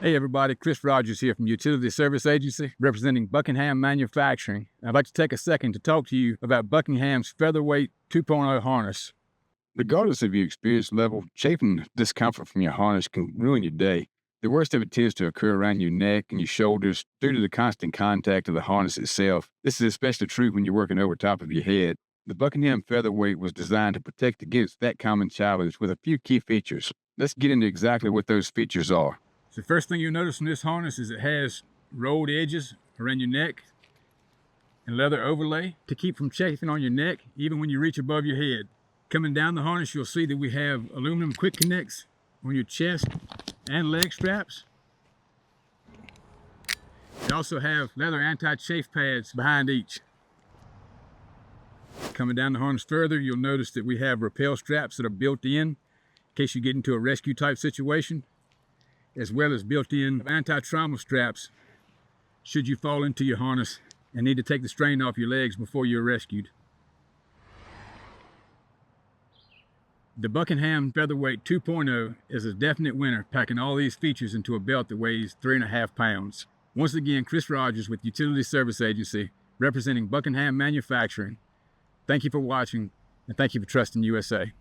Hey everybody, Chris Rogers here from Utility Service Agency, representing Buckingham Manufacturing. I'd like to take a second to talk to you about Buckingham's Featherweight 2.0 harness. Regardless of your experience level, chafing discomfort from your harness can ruin your day. The worst of it tends to occur around your neck and your shoulders due to the constant contact of the harness itself. This is especially true when you're working over top of your head. The Buckingham Featherweight was designed to protect against that common challenge with a few key features. Let's get into exactly what those features are. So the first thing you'll notice in this harness is it has rolled edges around your neck and leather overlay to keep from chafing on your neck even when you reach above your head. Coming down the harness, you'll see that we have aluminum quick connects on your chest and leg straps. We also have leather anti-chafe pads behind each. Coming down the harness further, you'll notice that we have rappel straps that are built in case you get into a rescue type situation, as well as built-in anti-trauma straps should you fall into your harness and need to take the strain off your legs before you're rescued. The Buckingham Featherweight 2.0 is a definite winner, packing all these features into a belt that weighs 3.5 pounds. Once again, Chris Rogers with Utility Service Agency, representing Buckingham Manufacturing. Thank you for watching, and thank you for trusting USA.